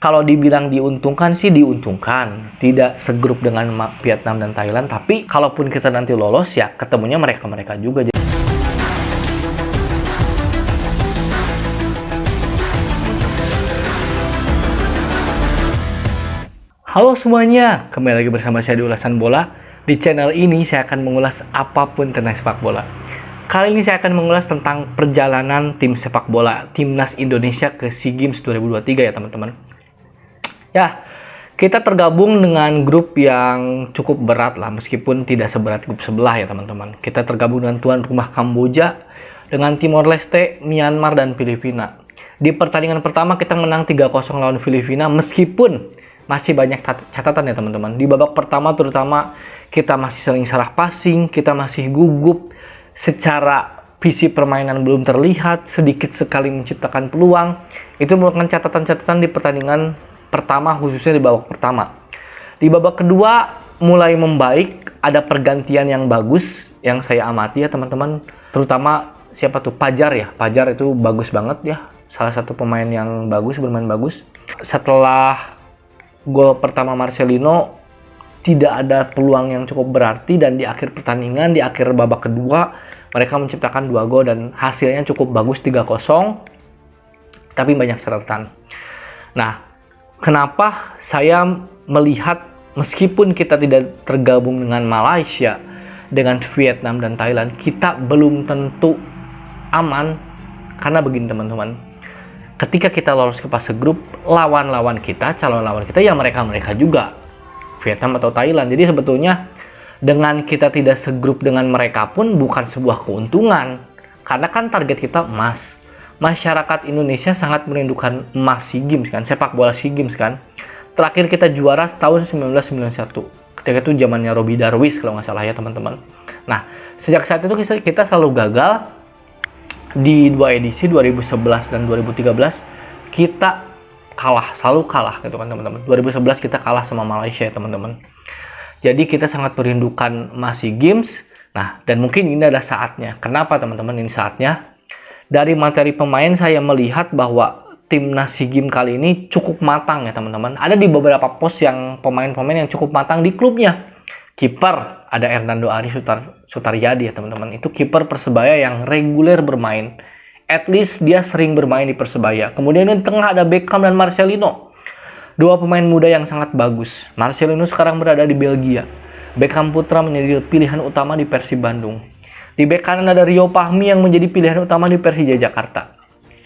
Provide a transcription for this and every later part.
Kalau dibilang diuntungkan sih diuntungkan, tidak segrup dengan Vietnam dan Thailand, tapi kalaupun kita nanti lolos ya ketemunya mereka-mereka juga. Halo semuanya, kembali lagi bersama saya di Ulasan Bola. Di channel ini saya akan mengulas apapun tentang sepak bola. Kali ini saya akan mengulas tentang perjalanan tim sepak bola Timnas Indonesia ke SEA Games 2023 ya teman-teman. Ya, kita tergabung dengan grup yang cukup berat lah, meskipun tidak seberat grup sebelah ya teman-teman. Kita tergabung dengan tuan rumah Kamboja, dengan Timor Leste, Myanmar, dan Filipina. Di pertandingan pertama kita menang 3-0 lawan Filipina, meskipun masih banyak catatan ya teman-teman. Di babak pertama terutama kita masih sering salah passing, kita masih gugup, secara visi permainan belum terlihat, sedikit sekali menciptakan peluang. Itu merupakan catatan-catatan di pertandingan pertama, khususnya di babak pertama. Di babak kedua mulai membaik, ada pergantian yang bagus yang saya amati ya teman-teman. Terutama siapa tuh? Pajar ya. Pajar itu bagus banget ya. Salah satu pemain yang bagus, bermain bagus. Setelah gol pertama Marcelino, tidak ada peluang yang cukup berarti, dan di akhir pertandingan, di akhir babak kedua, mereka menciptakan 2 gol dan hasilnya cukup bagus 3-0, tapi banyak catatan. Nah, kenapa saya melihat meskipun kita tidak tergabung dengan Malaysia, dengan Vietnam dan Thailand, kita belum tentu aman, karena begini teman-teman. Ketika kita lolos ke fase grup, lawan-lawan kita, calon lawan kita, ya mereka-mereka juga, Vietnam atau Thailand. Jadi sebetulnya dengan kita tidak segrup dengan mereka pun bukan sebuah keuntungan, karena kan target kita emas. Masyarakat Indonesia sangat merindukan emas SEA Games kan, sepak bola SEA Games kan. Terakhir kita juara tahun 1991. Ketika itu zamannya Robby Darwish kalau nggak salah ya teman-teman. Nah, sejak saat itu kita selalu gagal. Di 2 edisi 2011 dan 2013 kita kalah, selalu kalah gitu kan teman-teman. 2011 kita kalah sama Malaysia ya teman-teman. Jadi kita sangat merindukan emas SEA Games. Nah, dan mungkin ini adalah saatnya. Kenapa teman-teman ini saatnya? Dari materi pemain saya melihat bahwa timnas SEA Games kali ini cukup matang ya teman-teman. Ada di beberapa pos yang pemain-pemain yang cukup matang di klubnya. Kiper ada Hernando Ari Sutaryadi ya teman-teman. Itu kiper Persebaya yang reguler bermain. At least dia sering bermain di Persebaya. Kemudian di tengah ada Beckham dan Marcelino. 2 pemain muda yang sangat bagus. Marcelino sekarang berada di Belgia. Beckham Putra menjadi pilihan utama di Persib Bandung. Di bek kanan ada Rio Fahmi yang menjadi pilihan utama di Persija Jakarta.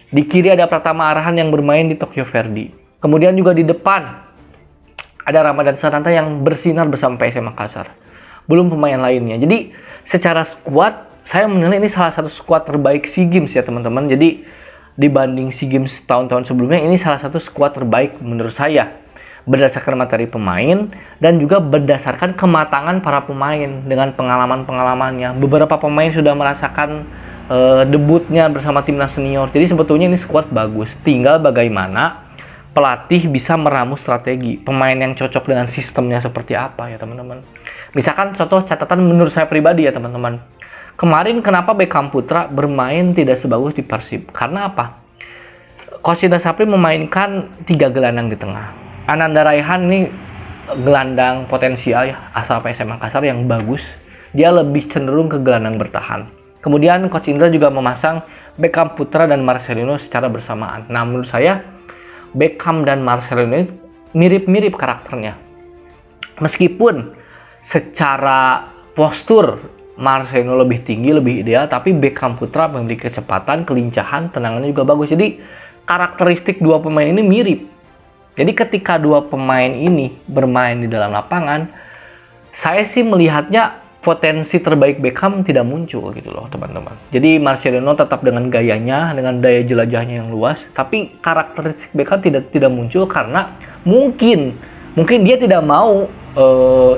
Di kiri ada Pratama Arhan yang bermain di Tokyo Verdy. Kemudian juga di depan ada Ramadan Sananta yang bersinar bersama PSM Makassar. Belum pemain lainnya. Jadi secara skuad, saya menilai ini salah satu skuad terbaik SEA Games ya teman-teman. Jadi dibanding SEA Games tahun-tahun sebelumnya, ini salah satu skuad terbaik menurut saya. Berdasarkan materi pemain dan juga berdasarkan kematangan para pemain dengan pengalaman-pengalamannya. Beberapa pemain sudah merasakan debutnya bersama timnas senior. Jadi sebetulnya ini skuad bagus. Tinggal bagaimana pelatih bisa meramu strategi pemain yang cocok dengan sistemnya seperti apa ya teman-teman. Misalkan contoh catatan menurut saya pribadi ya teman-teman. Kemarin kenapa Beckham Putra bermain tidak sebagus di Persib? Karena apa? Coach Indra Sapri memainkan 3 gelandang di tengah. Ananda Raihan ini gelandang potensial ya, asal PSM Makassar yang bagus. Dia lebih cenderung ke gelandang bertahan. Kemudian Coach Indra juga memasang Beckham Putra dan Marcelino secara bersamaan. Nah, menurut saya Beckham dan Marcelino mirip-mirip karakternya. Meskipun secara postur Marcelino lebih tinggi, lebih ideal, tapi Beckham Putra memiliki kecepatan, kelincahan, tendangannya juga bagus. Jadi karakteristik 2 pemain ini mirip. Jadi ketika 2 pemain ini bermain di dalam lapangan, saya sih melihatnya potensi terbaik Beckham tidak muncul gitu loh teman-teman. Jadi Marcelino tetap dengan gayanya, dengan daya jelajahnya yang luas, tapi karakteristik Beckham tidak muncul karena mungkin dia tidak mau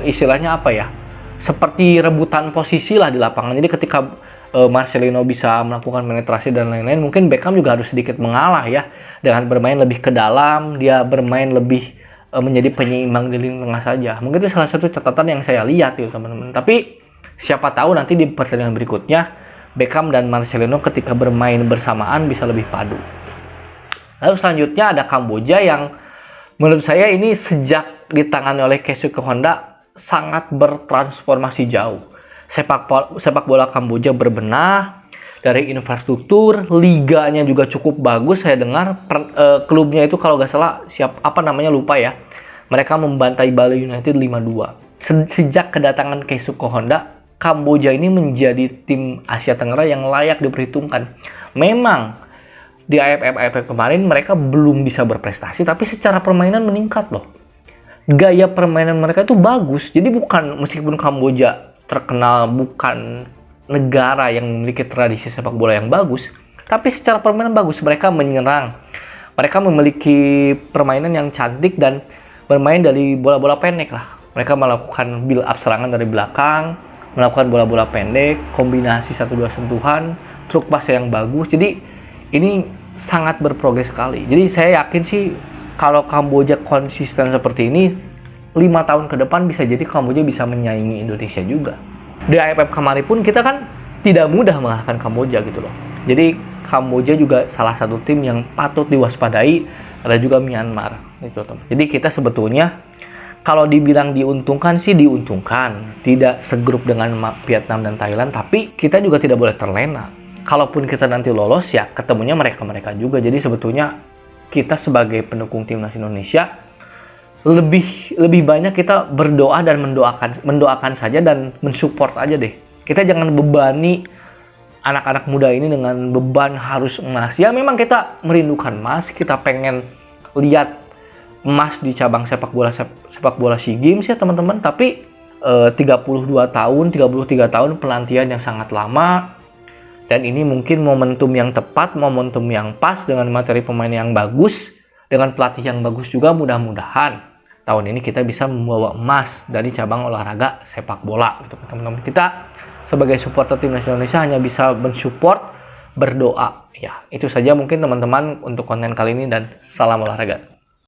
istilahnya apa ya, seperti rebutan posisi lah di lapangan. Jadi ketika Marcelino bisa melakukan penetrasi dan lain-lain, mungkin Beckham juga harus sedikit mengalah ya, dengan bermain lebih ke dalam, dia bermain lebih menjadi penyeimbang di lini tengah saja. Mungkin itu salah satu catatan yang saya lihat gitu teman-teman. Tapi siapa tahu nanti di pertandingan berikutnya Beckham dan Marcelino ketika bermain bersamaan bisa lebih padu. Lalu selanjutnya ada Kamboja yang Menurut saya ini sejak ditangani oleh Keisuke Honda sangat bertransformasi jauh. Sepak bola Kamboja berbenah dari infrastruktur, liganya juga cukup bagus. Saya dengar klubnya itu kalau nggak salah lupa ya. Mereka membantai Bali United 5-2. Sejak kedatangan Keisuke Honda, Kamboja ini menjadi tim Asia Tenggara yang layak diperhitungkan. Memang di AFF kemarin mereka belum bisa berprestasi, tapi secara permainan meningkat loh. Gaya permainan mereka itu bagus. Jadi meskipun Kamboja terkenal bukan negara yang memiliki tradisi sepak bola yang bagus, tapi secara permainan bagus. Mereka menyerang. Mereka memiliki permainan yang cantik dan bermain dari bola-bola pendek lah. Mereka melakukan build up serangan dari belakang, melakukan bola-bola pendek, kombinasi 1-2 sentuhan, truk pas yang bagus. Jadi ini sangat berprogres sekali. Jadi saya yakin sih kalau Kamboja konsisten seperti ini, 5 tahun ke depan bisa jadi Kamboja bisa menyaingi Indonesia juga. Di AFF kemarin pun kita kan tidak mudah mengalahkan Kamboja gitu loh. Jadi Kamboja juga salah satu tim yang patut diwaspadai. Ada juga Myanmar gitu teman. Jadi kita sebetulnya kalau dibilang diuntungkan sih diuntungkan. Tidak segrup dengan Vietnam dan Thailand, tapi kita juga tidak boleh terlena. Kalaupun kita nanti lolos ya ketemunya mereka juga. Jadi sebetulnya kita sebagai pendukung timnas Indonesia lebih banyak kita berdoa dan mendoakan saja dan mensupport aja deh. Kita jangan bebani anak-anak muda ini dengan beban harus emas. Ya memang kita merindukan emas, kita pengen lihat emas di cabang sepak bola SEA Games ya teman-teman. Tapi 33 tahun penantian yang sangat lama. Dan ini mungkin momentum yang tepat, momentum yang pas dengan materi pemain yang bagus, dengan pelatih yang bagus juga. Mudah-mudahan tahun ini kita bisa membawa emas dari cabang olahraga sepak bola gitu teman-teman. Kita sebagai supporter timnas Indonesia hanya bisa mensupport, berdoa. Ya, itu saja mungkin teman-teman untuk konten kali ini dan salam olahraga.